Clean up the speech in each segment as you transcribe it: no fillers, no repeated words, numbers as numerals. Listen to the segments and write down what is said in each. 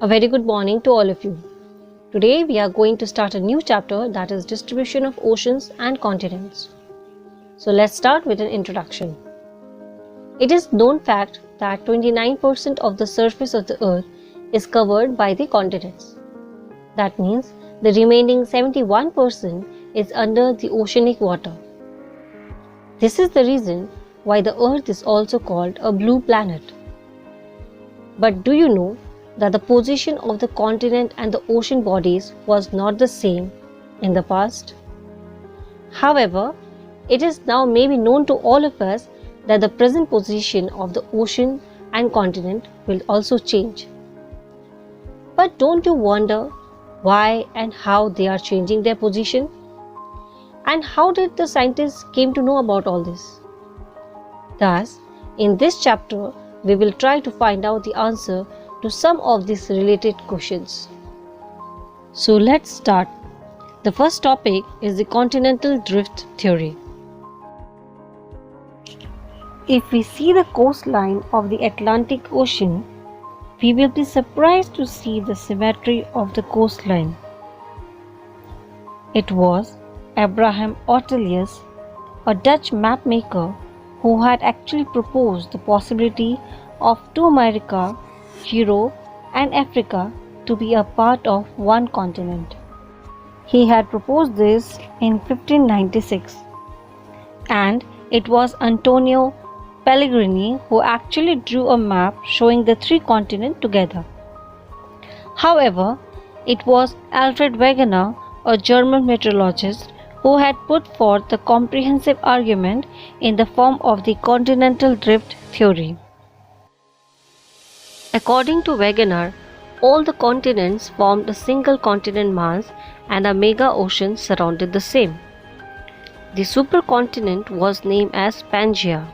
A very good morning to all of you. Today we are going to start a new chapter, that is distribution of oceans and continents. So let's start with an introduction. It is known fact that 29% of the surface of the earth is covered by the continents. That means the remaining 71% is under the oceanic water. This is the reason why the earth is also called a blue planet. But do you know that the position of the continent and the ocean bodies was not the same in the past? However, it is now maybe known to all of us that the present position of the ocean and continent will also change. But don't you wonder why and how they are changing their position? And how did the scientists came to know about all this? Thus, in this chapter, we will try to find out the answer to some of these related questions. So let's start. The first topic is the continental drift theory. If we see the coastline of the Atlantic Ocean, we will be surprised to see the symmetry of the coastline. It was Abraham Ortelius, a Dutch mapmaker, who had actually proposed the possibility of two America, Europe and Africa to be a part of one continent. He had proposed this in 1596, and it was Antonio Pellegrini who actually drew a map showing the three continents together. However, it was Alfred Wegener, a German meteorologist, who had put forth the comprehensive argument in the form of the continental drift theory. According to Wegener, all the continents formed a single continent mass and a mega ocean surrounded the same. The supercontinent was named as Pangaea,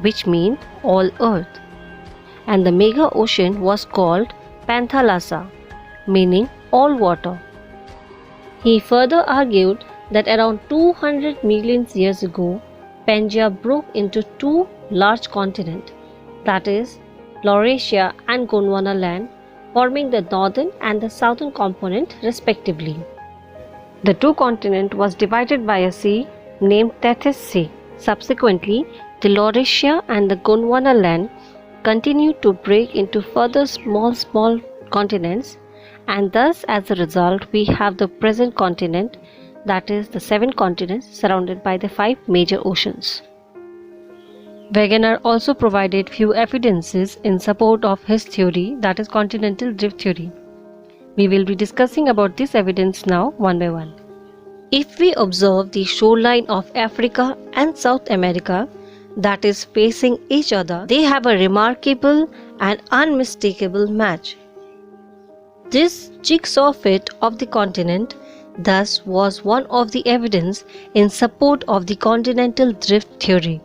which means all earth, and the mega ocean was called Panthalassa, meaning all water. He further argued that around 200 million years ago, Pangaea broke into two large continents, that is, Laurasia and Gondwana land, forming the northern and the southern component respectively. The two continents was divided by a sea named Tethys Sea. Subsequently, the Laurasia and the Gondwana land continued to break into further small continents, and thus as a result we have the present continent, that is the 7 continents surrounded by the 5 major oceans. Wegener also provided few evidences in support of his theory, that is continental drift theory. We will be discussing about this evidence now one by one. If we observe the shoreline of Africa and South America, that is facing each other, they have a remarkable and unmistakable match. This jigsaw fit of the continent thus was one of the evidence in support of the continental drift theory.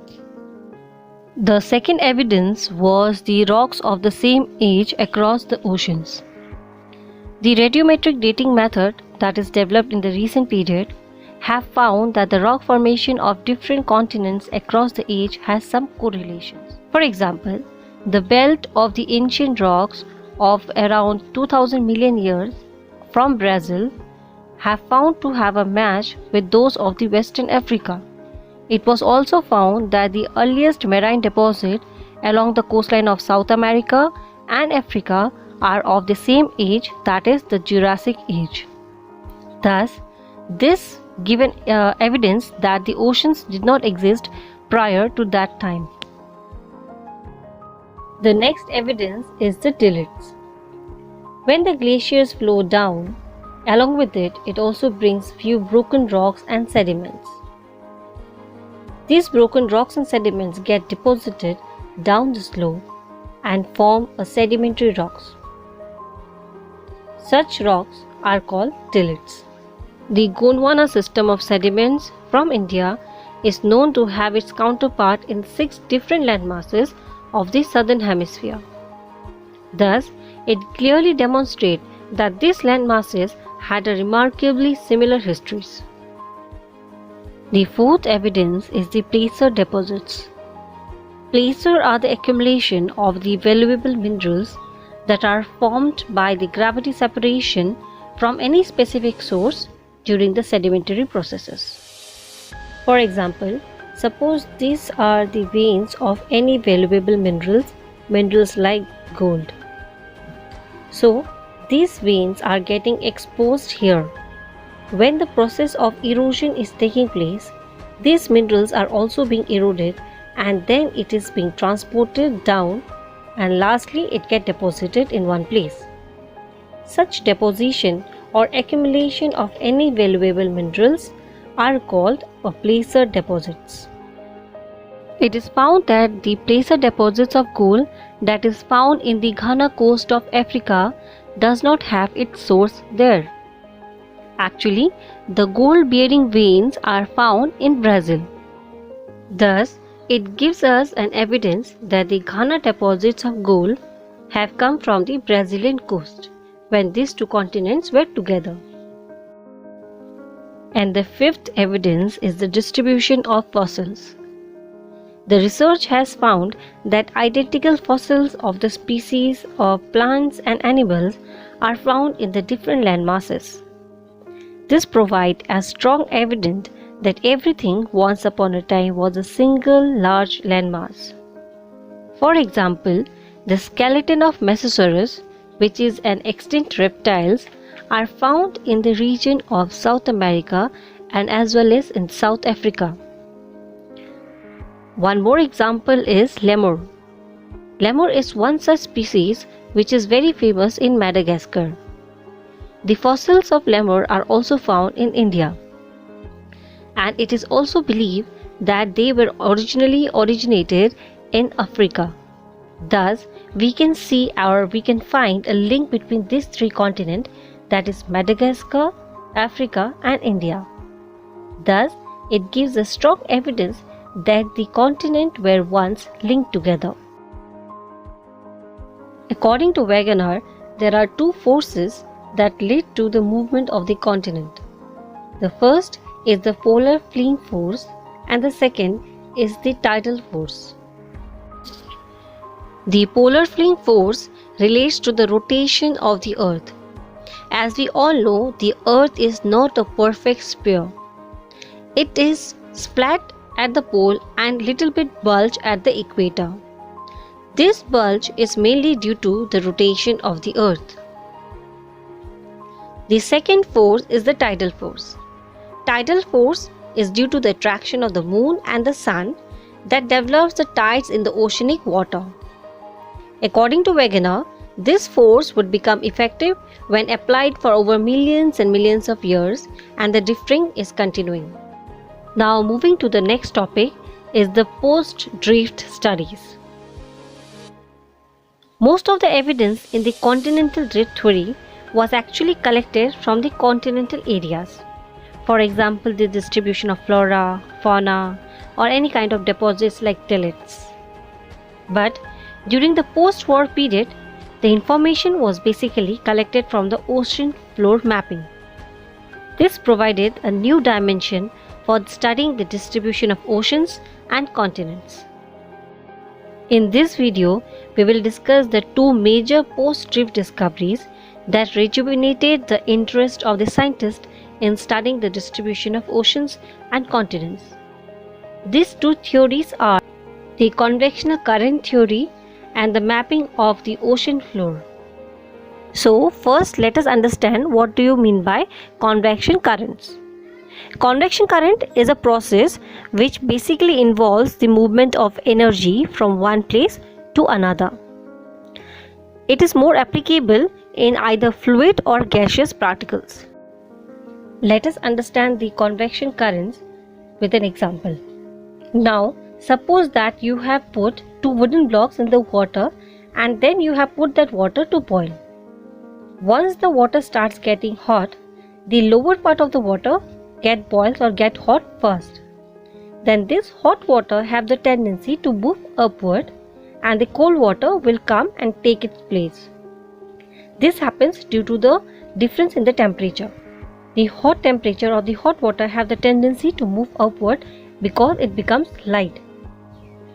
The second evidence was the rocks of the same age across the oceans. The radiometric dating method that is developed in the recent period have found that the rock formation of different continents across the age has some correlations. For example, the belt of the ancient rocks of around 2000 million years from Brazil have found to have a match with those of the Western Africa. It was also found that the earliest marine deposits along the coastline of South America and Africa are of the same age, that is the Jurassic Age. Thus, this given evidence that the oceans did not exist prior to that time. The next evidence is the dilids. When the glaciers flow down, along with it also brings few broken rocks and sediments. These broken rocks and sediments get deposited down the slope and form a sedimentary rocks. Such rocks are called dilids. The Gondwana system of sediments from India is known to have its counterpart in 6 different landmasses of the southern hemisphere. Thus, it clearly demonstrates that these landmasses had a remarkably similar histories. The fourth evidence is the placer deposits. Placer are the accumulation of the valuable minerals that are formed by the gravity separation from any specific source during the sedimentary processes. For example, suppose these are the veins of any valuable minerals like gold. So, these veins are getting exposed here. When the process of erosion is taking place, these minerals are also being eroded, and then it is being transported down, and lastly it gets deposited in one place. Such deposition or accumulation of any valuable minerals are called placer deposits. It is found that the placer deposits of gold that is found in the Ghana coast of Africa does not have its source there. Actually, the gold-bearing veins are found in Brazil. Thus, it gives us an evidence that the Ghana deposits of gold have come from the Brazilian coast when these two continents were together. And the fifth evidence is the distribution of fossils. The research has found that identical fossils of the species of plants and animals are found in the different land masses. This provides as strong evidence that everything once upon a time was a single large landmass. For example, the skeleton of Mesosaurus, which is an extinct reptile, are found in the region of South America and as well as in South Africa. One more example is lemur. Lemur is one such species which is very famous in Madagascar. The fossils of lemur are also found in India, and it is also believed that they were originally originated in Africa. Thus, we can find a link between these three continents, that is Madagascar, Africa and India. Thus, it gives a strong evidence that the continents were once linked together. According to Wegener, there are two forces that lead to the movement of the continent. The first is the polar fleeing force and the second is the tidal force. The polar fleeing force relates to the rotation of the earth. As we all know, the earth is not a perfect sphere. It is flat at the pole and little bit bulge at the equator. This bulge is mainly due to the rotation of the earth. The second force is the tidal force. Tidal force is due to the attraction of the moon and the sun that develops the tides in the oceanic water. According to Wegener, this force would become effective when applied for over millions and millions of years, and the drifting is continuing. Now moving to the next topic is the post-drift studies. Most of the evidence in the continental drift theory was actually collected from the continental areas. For example, the distribution of flora, fauna, or any kind of deposits like tillits. But during the post-war period, the information was basically collected from the ocean floor mapping. This provided a new dimension for studying the distribution of oceans and continents. In this video, we will discuss the two major post-drift discoveries that rejuvenated the interest of the scientists in studying the distribution of oceans and continents. These two theories are the convectional current theory and the mapping of the ocean floor. So first let us understand what do you mean by convection currents. Convection current is a process which basically involves the movement of energy from one place to another. It is more applicable in either fluid or gaseous particles. Let us understand the convection currents with an example. Now, suppose that you have put two wooden blocks in the water and then you have put that water to boil. Once the water starts getting hot, the lower part of the water get boiled or get hot first. Then this hot water have the tendency to move upward and the cold water will come and take its place. This happens due to the difference in the temperature. The hot temperature or the hot water have the tendency to move upward because it becomes light.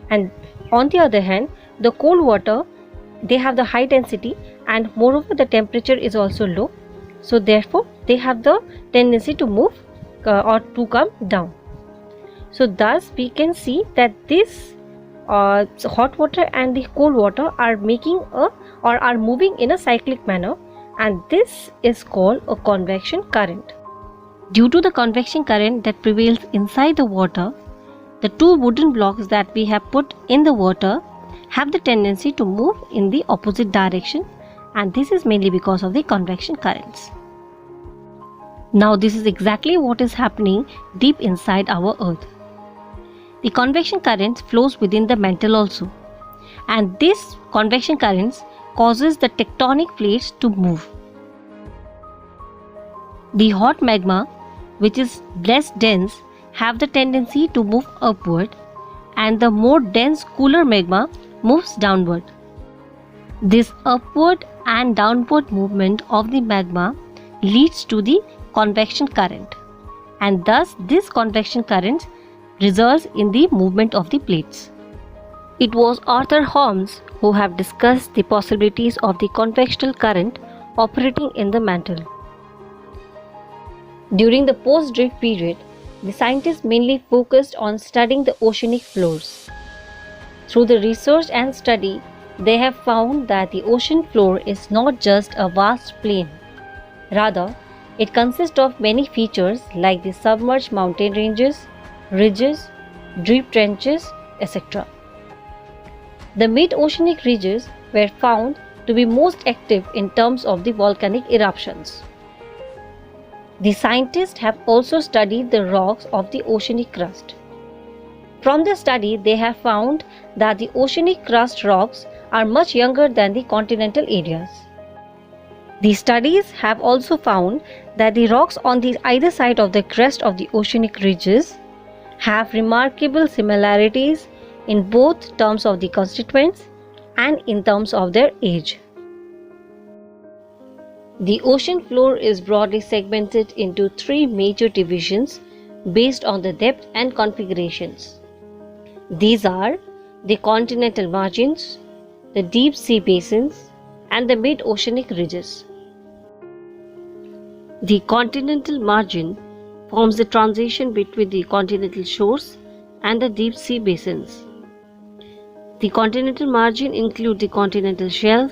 And on the other hand, the cold water they have the high density, and moreover the temperature is also low, so therefore they have the tendency to move or to come down. So thus we can see that this hot water and the cold water are moving in a cyclic manner, and this is called a convection current. Due to the convection current that prevails inside the water, the two wooden blocks that we have put in the water have the tendency to move in the opposite direction, and this is mainly because of the convection currents. Now this is exactly what is happening deep inside our earth. The convection currents flows within the mantle also, and this convection currents causes the tectonic plates to move. The hot magma, which is less dense, have the tendency to move upward, and the more dense cooler magma moves downward. This upward and downward movement of the magma leads to the convection current, and thus this convection current results in the movement of the plates. It was Arthur Holmes who have discussed the possibilities of the convectional current operating in the mantle. During the post-drift period, the scientists mainly focused on studying the oceanic floors. Through the research and study, they have found that the ocean floor is not just a vast plain. Rather, it consists of many features like the submerged mountain ranges, ridges, deep trenches, etc. The mid-oceanic ridges were found to be most active in terms of the volcanic eruptions. The scientists have also studied the rocks of the oceanic crust. From the study, they have found that the oceanic crust rocks are much younger than the continental areas. The studies have also found that the rocks on the either side of the crest of the oceanic ridges have remarkable similarities in both terms of the constituents and in terms of their age. The ocean floor is broadly segmented into three major divisions based on the depth and configurations. These are the continental margins, the deep sea basins, and the mid-oceanic ridges. The continental margin forms the transition between the continental shores and the deep sea basins. The continental margin includes the continental shelf,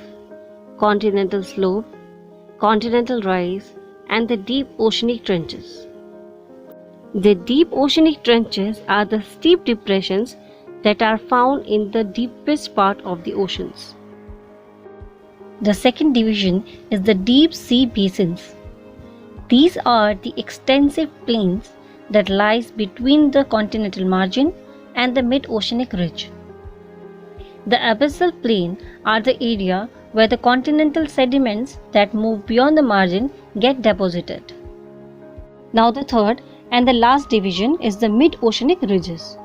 continental slope, continental rise, and the deep oceanic trenches. The deep oceanic trenches are the steep depressions that are found in the deepest part of the oceans. The second division is the deep sea basins. These are the extensive plains that lies between the continental margin and the mid-oceanic ridge. The abyssal plain are the area where the continental sediments that move beyond the margin get deposited. Now the third and the last division is the mid-oceanic ridges.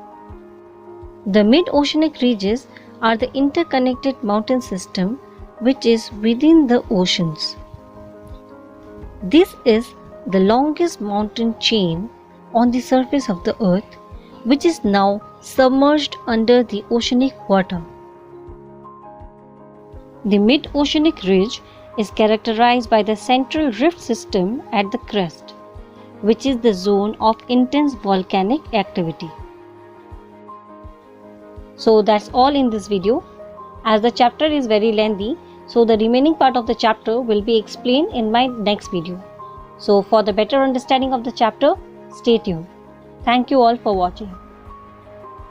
The mid-oceanic ridges are the interconnected mountain system which is within the oceans. This is the longest mountain chain on the surface of the earth, which is now submerged under the oceanic water. The mid-oceanic ridge is characterized by the central rift system at the crest, which is the zone of intense volcanic activity. So that's all in this video. As the chapter is very lengthy, so the remaining part of the chapter will be explained in my next video. So for the better understanding of the chapter, stay tuned. Thank you all for watching.